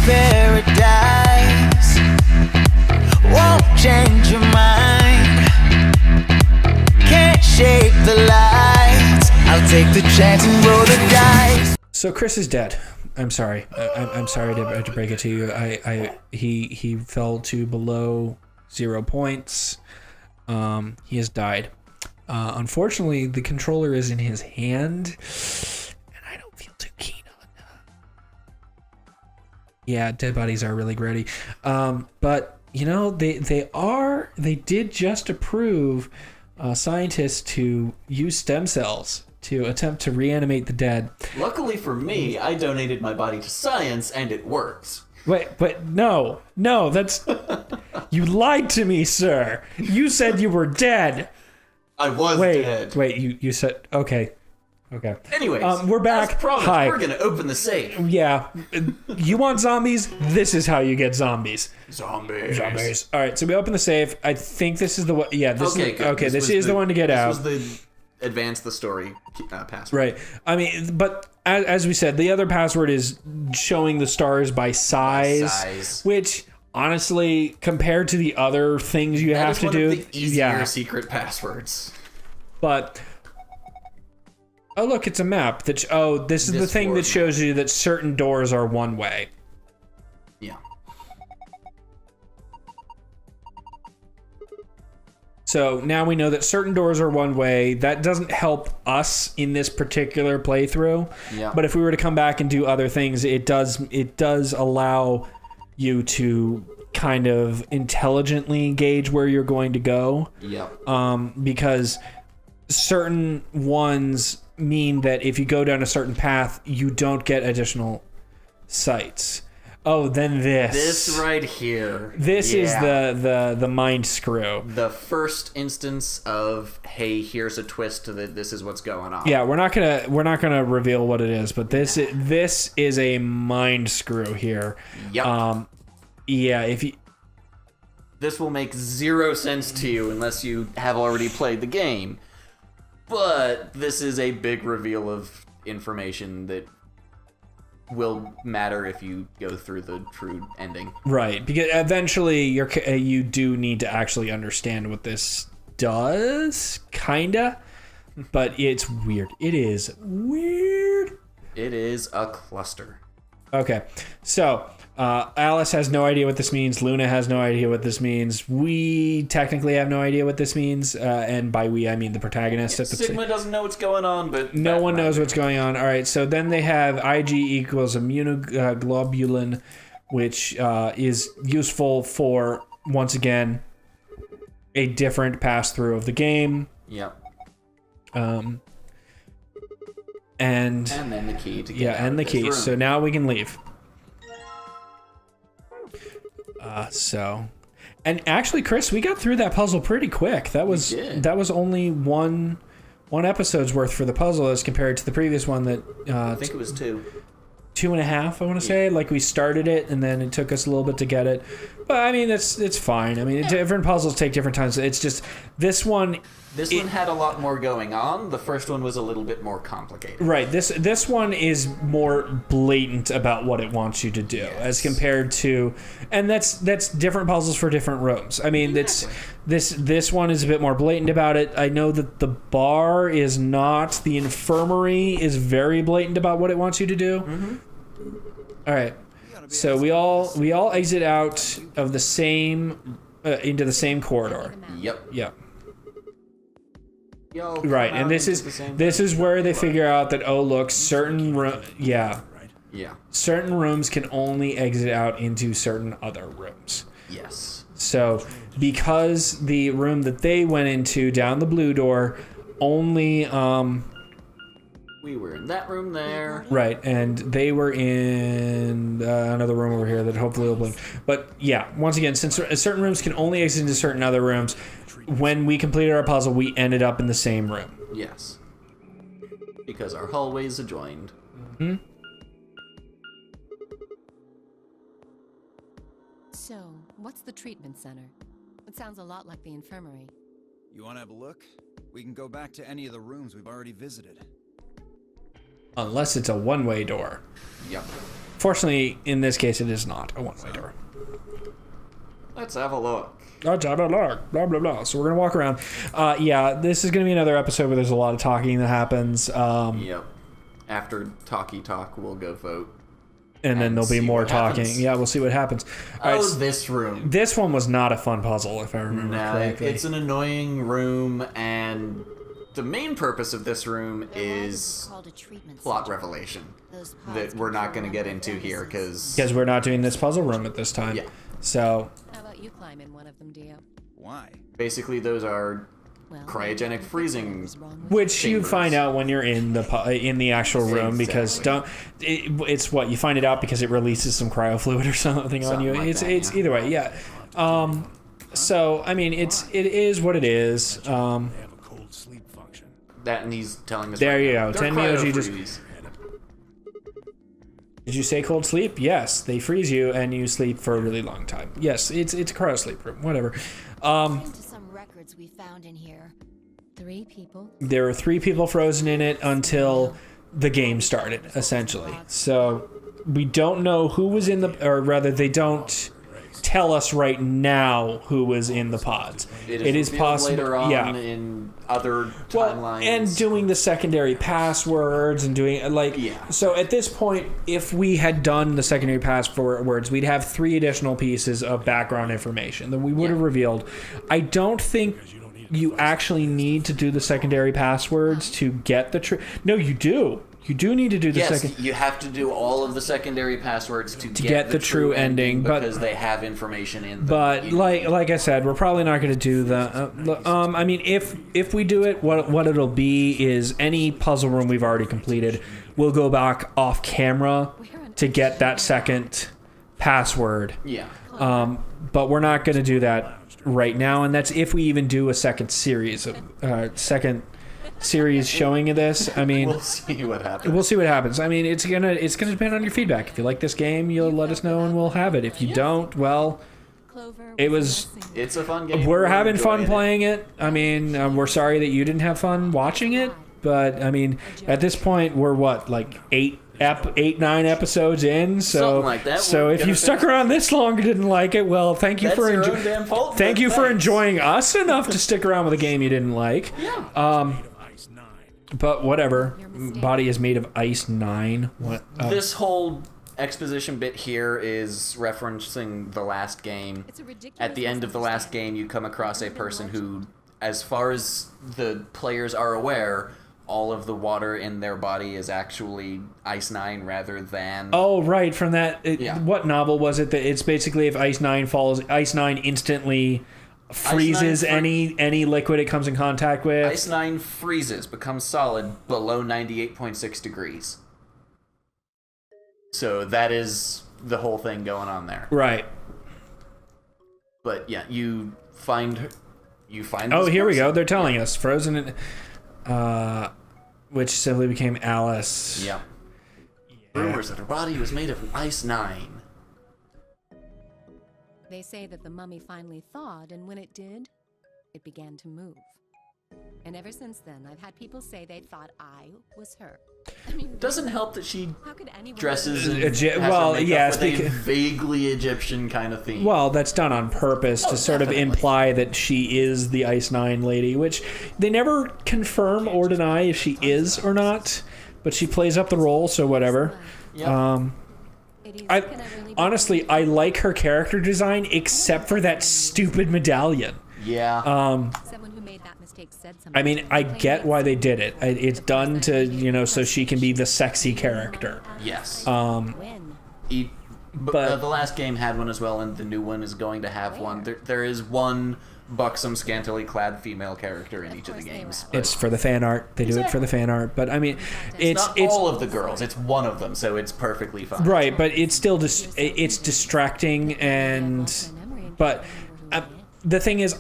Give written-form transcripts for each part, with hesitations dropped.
paradise won't change your mind. Can't shape the lights. I'll take the chance and roll the dice. So Chris is dead. I'm sorry. I'm sorry to break it to you. He fell to below 0 points. He has died. Unfortunately, the controller is in his hand, and I don't feel too keen on that. Yeah, dead bodies are really gritty. But you know, they did just approve scientists to use stem cells to attempt to reanimate the dead. Luckily for me, I donated my body to science, and it works. Wait, but no, that's... You lied to me, sir. You said you were dead. I was dead. Wait, you said... Okay. Anyways, we're back. As promised, Hi. we're gonna open the safe. Yeah. You want zombies? This is how you get zombies. Zombies. All right, so we open the safe. I think this is the one... Yeah, this is the one to get out. This was the advance the story password. Right. I mean, but as we said, the other password is showing the stars by size. Which, honestly, compared to the other things you have to do... That is one of the easier secret passwords. But... Oh, look, it's a map. This is the thing that shows you that certain doors are one way. Yeah. So now we know that certain doors are one way. That doesn't help us in this particular playthrough. Yeah. But if we were to come back and do other things, it does allow you to kind of intelligently gauge where you're going to go. Yeah. Because certain ones mean that if you go down a certain path, you don't get additional sights. Oh, then this. This right here. This is the mind screw. The first instance of, hey, here's a twist to this is what's going on. Yeah, we're not gonna reveal what it is, but this is a mind screw here. Yep. Yeah, if you... This will make zero sense to you unless you have already played the game. But this is a big reveal of information that will matter if you go through the true ending. Right, because eventually you do need to actually understand what this does, kinda. But it's weird. It is weird. It is a cluster. Okay, so Alice has no idea what this means. Luna has no idea what this means. We technically have no idea what this means, and by we I mean the protagonist. Yeah, Sigma doesn't know what's going on, but no one knows what's going on. All right, so then they have IG equals immunoglobulin, which is useful for, once again, a different pass through of the game. Yep. And then the key to get out and the of this key. room. So now we can leave. And actually, Chris, we got through that puzzle pretty quick. That was only one episode's worth for the puzzle as compared to the previous one that I think it was 2. 2.5, I want to say. Like, we started it and then it took us a little bit to get it. But I mean, it's fine. I mean, different puzzles take different times. It's just this one. This one had a lot more going on. The first one was a little bit more complicated. Right. This one is more blatant about what it wants you to do, as compared to, and that's different puzzles for different rooms. I mean, this one is a bit more blatant about it. I know that the bar is not. The infirmary is very blatant about what it wants you to do. Mm-hmm. All right. So we all exit out of the same into the same corridor. Yep. Right, and this is where they figure out that, oh look, certain rooms can only exit out into certain other rooms. Yes. So because the room that they went into down the blue door only we were in that room there. Right, and they were in another room over here that hopefully will blink. But yeah, once again, since certain rooms can only exit into certain other rooms, when we completed our puzzle, we ended up in the same room. Yes. Because our hallways adjoined. Mm-hmm. So, what's the treatment center? It sounds a lot like the infirmary. You want to have a look? We can go back to any of the rooms we've already visited. Unless it's a one-way door. Yep. Fortunately, in this case, it is not a one-way door. Let's have a look. Blah, blah, blah. So we're going to walk around. Yeah, this is going to be another episode where there's a lot of talking that happens. Yep. After talky talk, we'll go vote. And then there'll be more talking. Happens. Yeah, we'll see what happens. All right, This room. this one was not a fun puzzle, if I remember correctly. It's an annoying room, and the main purpose of this room is plot revelation that we're not going to get into here, because Because we're not doing this puzzle room at this time. Yeah. So, How about you climb in one of them, Dio? Why? basically those are Well, cryogenic freezing. which you Chambers. find out when you're in the actual room, because it's what you find it out because it releases some cryo fluid or something on you. Something like It's that, it's yeah. either way, yeah. So I mean, it is what it is. They have a cold sleep function. That, and he's telling us There right you now. go. They're 10 meals, you cryo-freeze. Did you say cold sleep? Yes, they freeze you and you sleep for a really long time. Yes, it's a cryo sleep room. Whatever. Into some records we found in here. 3 people. There were 3 people frozen in it until the game started, essentially. So we don't know who was in the, or rather, they don't tell us right now who was in the pods. It is revealed possible, later on yeah. in other Well, timelines. and doing the secondary passwords and doing Yeah. So at this point, if we had done the secondary passwords, we'd have 3 additional pieces of background information that we would have revealed. I don't think you actually need to do the secondary passwords to get the No, you do. You do need to do the Yes, second. you have to do all of the secondary passwords to get the true ending, but- because they have information in them. But You- like I said, we're probably not going to do the. I mean, if we do it, what it'll be is any puzzle room we've already completed, we'll go back off camera to get that second password. yeah, But we're not going to do that right now, and that's if we even do a second series showing of this. I mean, we'll see what happens. we'll see what happens. I mean, it's gonna depend on your feedback. If you like this game, you'll let us know and we'll have it. If you don't, well, Clover It was was- a blessing. It's a fun game. we're having fun enjoying it. playing it. I mean, we're sorry that you didn't have fun watching it, but I mean, at this point, we're what, like 9 episodes in. So, Something like that. So We're if you gonna stuck finish- around this long and didn't like it, well, thank you That's for your own damn fault. thank but you for thanks. enjoying us enough to stick around with a game you didn't like. Yeah. Ice 9. But whatever. Body is made of ice 9. What? This whole exposition bit here is referencing the last game. It's a ridiculous At the end of the last game, you come across a person who, as far as the players are aware, all of the water in their body is actually Ice 9 rather than... Oh, right. From that. Yeah. What novel was it? That it's basically if ice 9 falls, ice 9 instantly freezes 9 any liquid it comes in contact with. Ice 9 freezes, becomes solid below 98.6 degrees. So that is the whole thing going on there. Right. But yeah, you find Oh, this here we go. person. They're telling us frozen in, which simply became Alice. Yeah. Rumors that her body was made of Ice 9. They say that the mummy finally thawed, and when it did, it began to move. And ever since then, I've had people say they thought I was her. I mean, Doesn't help that she how could anyone dresses in Well, yes, with a because- vaguely Egyptian kind of theme. Well, that's done on purpose to sort of definitely. imply that she is the Ice 9 lady, which they never confirm or deny if she is or not, but she plays up the role, so whatever. Yep. It is, I can I really be honestly, I like her character design except for that stupid medallion. yeah. someone who made that mistake said something. I mean, I get why they did it. It's done to, so she can be the sexy character. yes. When? But- The last game had one as well, and the new one is going to have one. There is one buxom, scantily clad female character in each of the games. But It's for the fan art. They do it for the fan art. But I mean, it's it's not all of the girls. It's one of them, so it's perfectly fine. right. But it's still it's distracting and. But the thing is,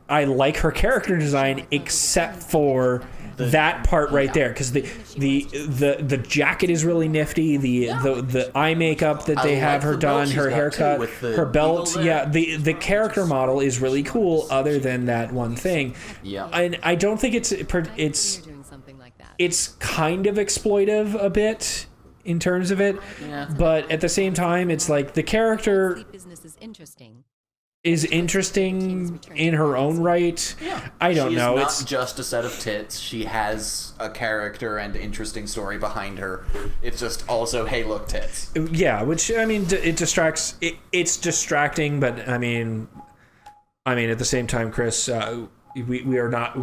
I like her character design except for that part right there, because the jacket is really nifty. The eye makeup that they I have like her the belt done, she's her got, haircut, too, with the her belt. eagle Yeah, there. the character model is really cool. Other than that one thing, Yeah. and I don't think it's You're doing something like that. it's kind of exploitive a bit in terms of it. Yeah. But at the same time, it's like the character Sleep business is interesting. is interesting in her own right. Yeah. I don't know. She's not It's just a set of tits. She has a character and interesting story behind her. It's just also, hey, look, tits. yeah, which I mean, it distracts. It's distracting, but I mean, at the same time, Chris, we are not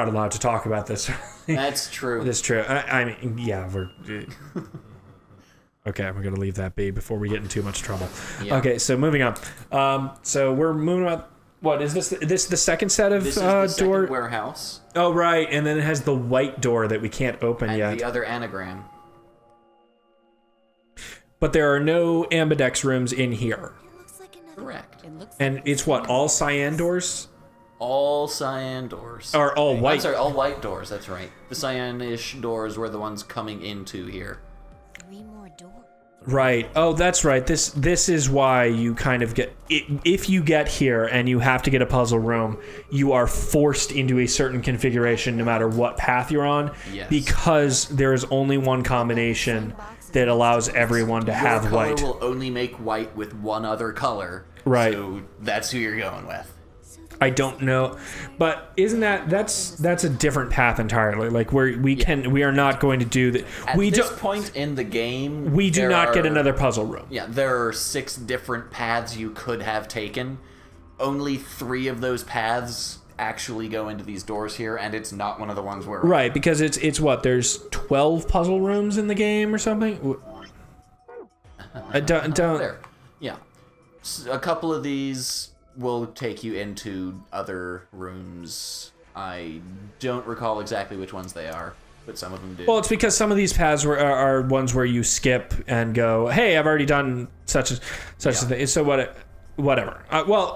allowed to talk about this. That's true. That's true. I mean, yeah, we're. Okay, we're gonna leave that be before we get in too much trouble. Yeah. Okay, so moving on. So we're moving on. What is this? This the second set of This is the second door? warehouse. Oh right, and then it has the white door that we can't open And yet. the other anagram. But there are no ambidex rooms in here, It looks like another. Correct. It looks and it's what, all cyan doors All cyan doors. or all I'm white? sorry, all white doors, that's right. The cyan-ish doors were the ones coming into here. 3 more doors. Right. Oh, that's right. This is why you kind of get if you get here and you have to get a puzzle room, you are forced into a certain configuration no matter what path you're on, Yes. because there is only one combination that allows everyone to have Your color white. will only make white with one other color. Right. So that's who you're going with. I don't know, but isn't that's a different path entirely? Like we are not going to do that. At We this don't. point in the game, We do there not get are- another puzzle room. Yeah, there are 6 different paths you could have taken. Only 3 of those paths actually go into these doors here, and it's not one of the ones where... Right, because it's what, there's 12 puzzle rooms in the game or something. I don't. There. Yeah. A couple of these will take you into other rooms. I don't recall exactly which ones they are, but some of them do. Well, it's because some of these paths are ones where you skip and go, hey, I've already done such a thing. So whatever.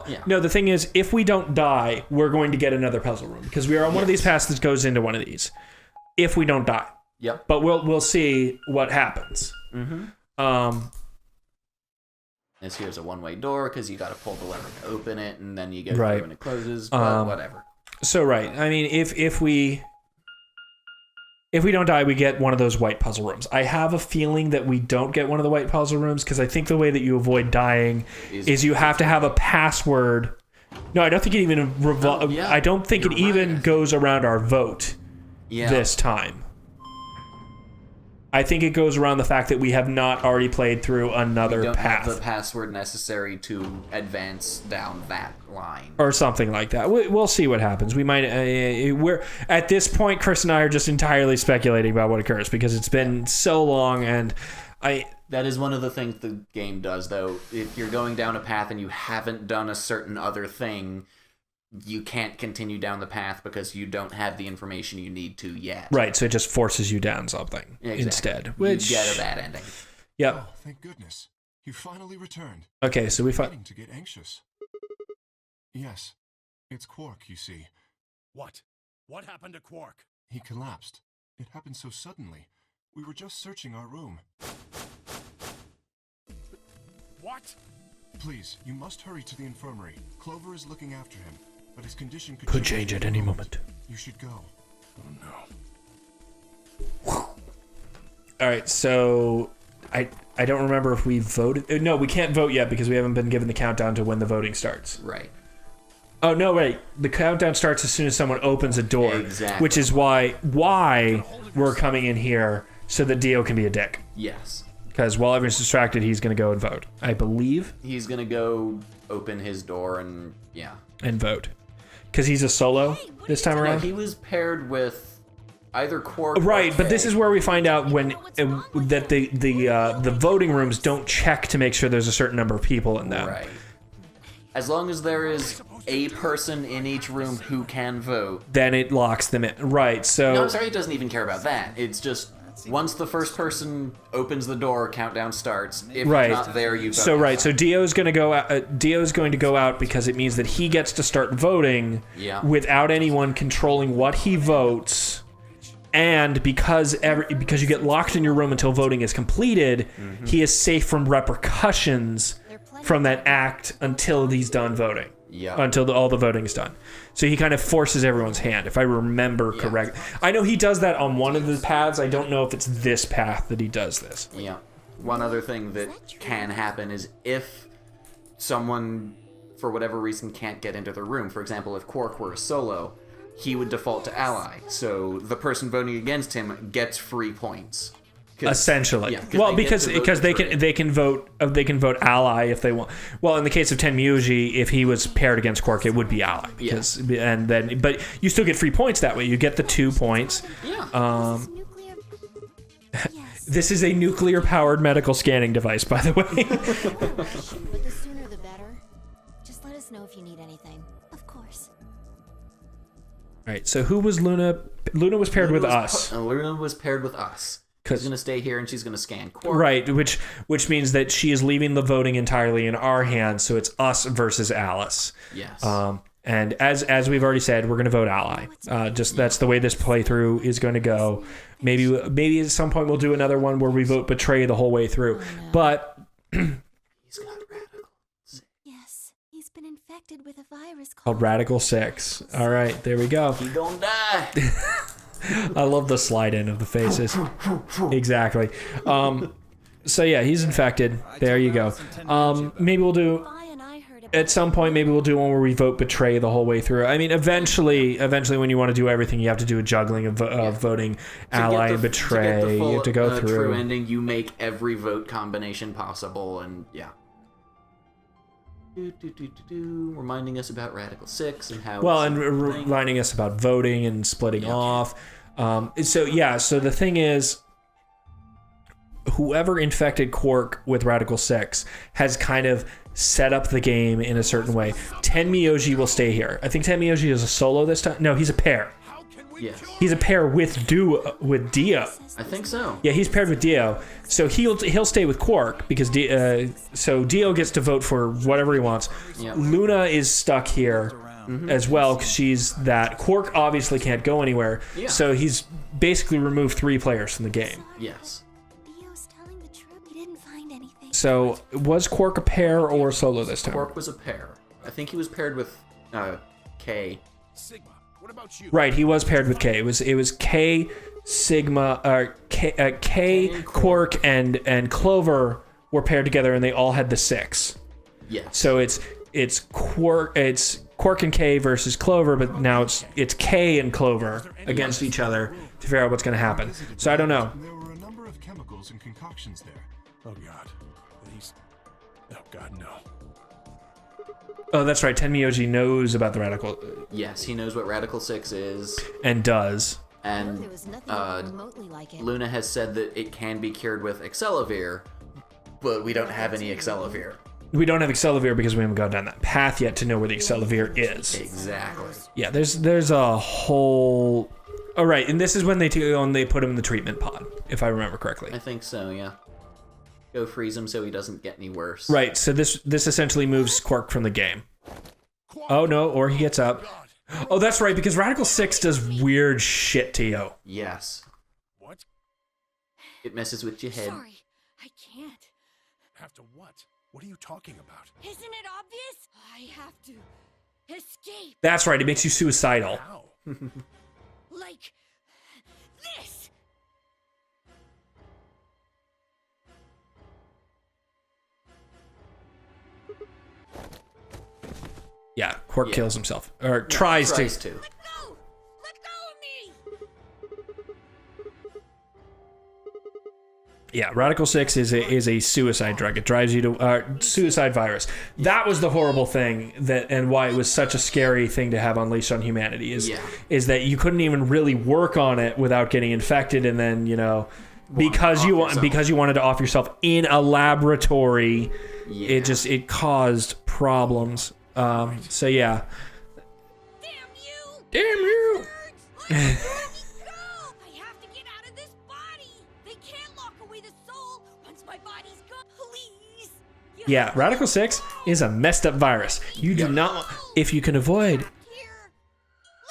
Yeah. No, the thing is, if we don't die, we're going to get another puzzle room because we are on one of these paths that goes into one of these. If we don't die, Yep. but we'll see what happens. This here's a one-way door because you got to pull the lever to open it, and then you go Right. through and it closes. But whatever. So right, I mean, if we don't die, we get one of those white puzzle rooms. I have a feeling that we don't get one of the white puzzle rooms because I think the way that you avoid dying is you have to have a password. No, I don't think it even yeah. I don't think it You're even right. goes around our vote Yeah. this time. I think it goes around the fact that we have not already played through another You don't path have the password necessary to advance down that line. or something like that. We'll see what happens. We might. We're at this point, Chris and I are just entirely speculating about what occurs because it's been so long, and That is one of the things the game does, though. If you're going down a path and you haven't done a certain other thing, you can't continue down the path because you don't have the information you need to yet. right. So it just forces you down something Exactly. instead, which you get a bad ending. Yep. Oh, thank goodness. You finally returned. Okay, so we Beginning to get anxious. Yes. It's Quark, you see. What? What happened to Quark? He collapsed. It happened so suddenly. We were just searching our room. What? Please, you must hurry to the infirmary. Clover is looking after him, but his condition could change at any moment. You should go. Oh no. All right, so I don't remember if we voted. No, we can't vote yet because we haven't been given the countdown to when the voting starts. Right. Oh no, wait. The countdown starts as soon as someone opens a door, Exactly. which is why we're coming in here so that Dio can be a dick. Yes. Because while everyone's distracted, he's going to go and vote. I believe. He's going to go open his door and, yeah. And vote. Because he's a solo this time No, around. he was paired with either Quark or Right, but this Faye. is where we find out when that the voting rooms don't check to make sure there's a certain number of people in them. Right. As long as there is a person in each room who can vote. Then it locks them in. Right, so... No, I'm sorry, it doesn't even care about that. It's just, once the first person opens the door, countdown starts. If Right. it's not there, you vote. So right, so Dio's going to go out. Dio's going to go out because it means that he gets to start voting Yeah. without anyone controlling what he votes, and because you get locked in your room until voting is completed, he is safe from repercussions from that act until he's done voting. Yeah. until all the voting's done. So he kind of forces everyone's hand, if I remember correct. I know he does that on one of the paths. I don't know if it's this path that he does this. Yeah. One other thing that can happen is if someone, for whatever reason, can't get into the room. For example, if Quark were a solo, he would default to ally. So the person voting against him gets free points. Essentially, Yeah, well, they get because to vote they can vote ally if they want. Well, in the case of Tenmyuji, if he was paired against Quark, it would be ally but you still get free points that way. You get the 2 points. Yeah. Nuclear. Yes. This is a nuclear powered medical scanning device, by the way. But the sooner the better. Just let us know if you need anything. Of course. All right. So who was Luna? Luna was paired with us. Luna was paired with us. She's going to stay here and she's going to scan Quark. Right, which means that she is leaving the voting entirely in our hands, so it's us versus Alice. Yes. And as we've already said, we're going to vote ally. Just that's the way this playthrough is going to go. Maybe at some point we'll do another one where we vote betray the whole way through. But He's got radical. Yes. He's been infected with a virus called Radical 6. All right, there we go. He gonna die. I love the slide in of the faces. Exactly. So yeah, he's infected. There you go. Maybe we'll do at some point. Maybe we'll do one where we vote betray the whole way through. I mean, eventually, when you want to do everything, you have to do a juggling of voting ally and betray. You have to go through. True ending. You make every vote combination possible, and yeah. Reminding us about Radical 6 and how reminding us about voting and splitting off. So the thing is, whoever infected Quark with Radical 6 has kind of set up the game in a certain way. Tenmyuji will stay here. I think Tenmyuji is a solo this time. No, he's a pair. Yes. He's a pair with Dio. I think so. Yeah, he's paired with Dio. So he'll stay with Quark because so Dio gets to vote for whatever he wants. Yep. Luna is stuck here as well because she's that. Quark obviously can't go anywhere. Yeah. So he's basically removed 3 players from the game. Yes. Theo's telling the truth. He didn't find anything. So was Quark a pair or solo this time? Quark was a pair. I think he was paired with K. Sigma, what about you? Right, he was paired with K. It was K, Sigma, K, Quark, and Clover were paired together, and they all had the 6. Yes. So it's Quark and K versus Clover, but now it's K and Clover against each other to figure out what's going to happen. So I don't know. There were a number of chemicals and concoctions there. Oh God. Oh God, no. Oh, that's right. Tenmyuji knows about the Radical. Yes, he knows what Radical 6 is. And does. And There was nothing remotely like it. Luna has said that it can be cured with Accelavir, but we don't have any Accelavir. We don't have Accelavir because we haven't gone down that path yet to know where the Accelavir is. Exactly. Yeah, there's a whole... Oh, right, and this is when they put him in the treatment pod, if I remember correctly. I think so, yeah. Go freeze him so he doesn't get any worse. Right, so this essentially moves Quark from the game. Oh, no, or he gets up. Oh, that's right, because Radical 6 does weird shit to you. Yes. What? It messes with your head. Sorry, I can't. Have to what? What are you talking about? Isn't it obvious? I have to escape. That's right, it makes you suicidal. How? Like this. Yeah, Quark kills himself. Or tries to. Let go! Let go of me! Yeah, Radical 6 is a suicide drug. It drives you to suicide virus. That was the horrible thing and why it was such a scary thing to have unleashed on humanity is that you couldn't even really work on it without getting infected, and then because you wanted to off yourself in a laboratory, it caused problems. So yeah. Damn you! Damn you! I have to get out of this body. They can't lock away the soul once my body's gone. Please. Yeah, Radical 6 is a messed up virus. You do not, if you can avoid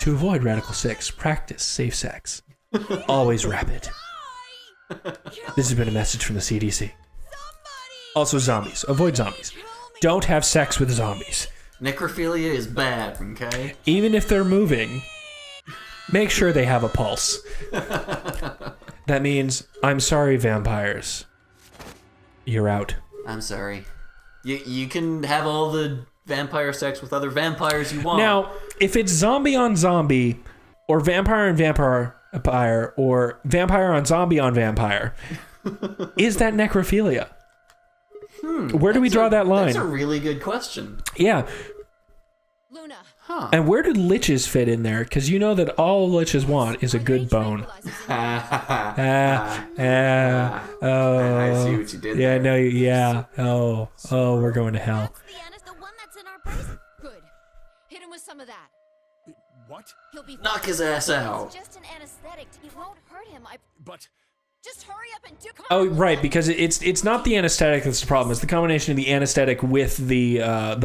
Radical 6, practice safe sex. Always rapid. This has been a message from the CDC. Also zombies. Avoid zombies. Don't have sex with zombies. Necrophilia is bad, okay? Even if they're moving, make sure they have a pulse. That means, I'm sorry, vampires. You're out. I'm sorry. You can have all the vampire sex with other vampires you want. Now, if it's zombie on zombie, or vampire on vampire, or vampire on vampire, is that necrophilia? Where do we draw that line? That's a really good question. Yeah. Luna. Huh. And where do liches fit in there? Because you know that all liches want is a good bone. I see what you did Yeah, there. no, yeah. Oh, we're going to hell. That's the one that's in our place. Good. Hit him with some of that. What? He'll be Knock his ass out. It's just an anesthetic. It won't hurt him. But Just hurry up and do. Oh, right, because it's not the anesthetic that's the problem. It's the combination of the anesthetic with the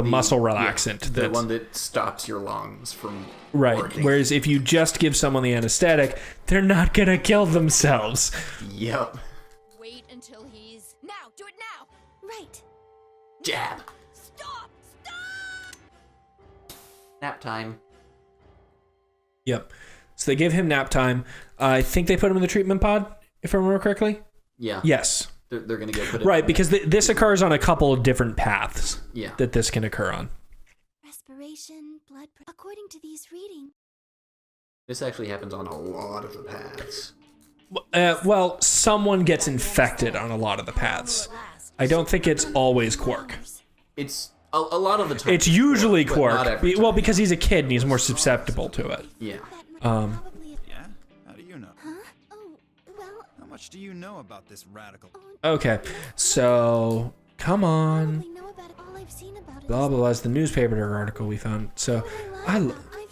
muscle relaxant. The that's- one that stops your lungs from Right. working. Whereas if you just give someone the anesthetic, they're not gonna kill themselves. Yep. Wait until he's. Now! Do it now! Right. Jab. Stop! Nap time. Yep. So they give him nap time. I think they put him in the treatment pod, if I remember correctly. Yeah. Yes. They're going to get put in. Right, because this occurs on a couple of different paths. Yeah. That this can occur on. Respiration, blood. According to these readings. This actually happens on a lot of the paths. Well, someone gets infected on a lot of the paths. I don't think it's always Quark. It's a lot of the time. It's usually but Quark. not every time. Well, because he's a kid and he's more susceptible to it. Yeah. Yeah? How do you know? Huh? Oh, well. How much do you know about this radical? Okay, so come on. I know about it. All I've seen about it. Blah blah blah. It's the newspaper article we found. So,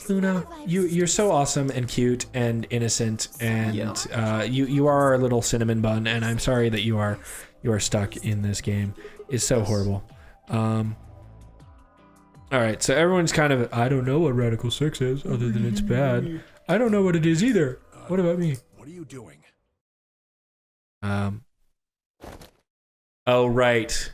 Luna, you're so awesome and cute and innocent, and you are our little cinnamon bun. And I'm sorry that you are stuck in this game. It's so horrible. All right, so everyone's kind of, I don't know what Radical 6 is, other than it's bad. I don't know what it is either. What about me? what are you doing? Oh, right.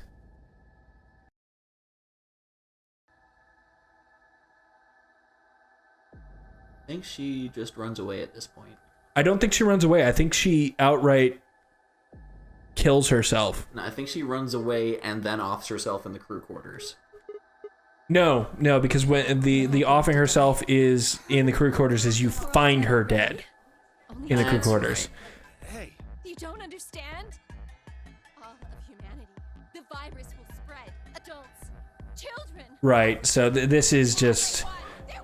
I think she just runs away at this point. I don't think she runs away. I think she outright kills herself. No, I think she runs away and then offs herself in the crew quarters. No, because when the offing herself is in the crew quarters is you find her dead in the crew That's quarters. Hey, You don't understand? All of humanity. The virus will spread. Adults. Children. Right. So this is just,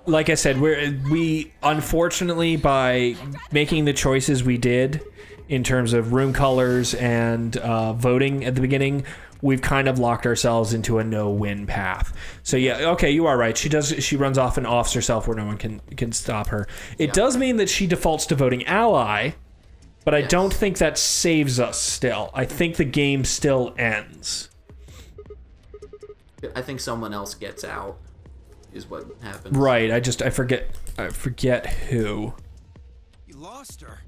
like I said, we unfortunately, by making the choices we did in terms of room colors and voting at the beginning, we've kind of locked ourselves into a no-win path. So yeah, okay, you are right. She runs off and offs herself where no one can stop her. It does mean that she defaults to voting ally, but I don't think that saves us still. I think the game still ends. I think someone else gets out, is what happens. Right. I forget who. you lost her.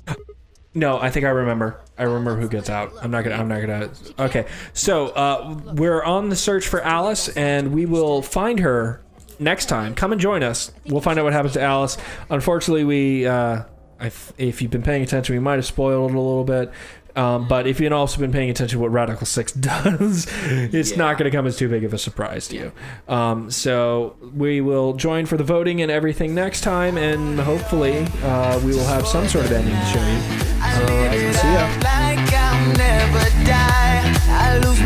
No, I think I remember. I remember who gets out. I'm not gonna. Okay, so we're on the search for Alice, and we will find her next time. Come and join us. We'll find out what happens to Alice. Unfortunately, if you've been paying attention, we might have spoiled it a little bit. But if you've also been paying attention to what Radical 6 does, it's not going to come as too big of a surprise to you. So we will join for the voting and everything next time, and hopefully we will have some sort of ending to show you. See ya. Like I'll never die. I lose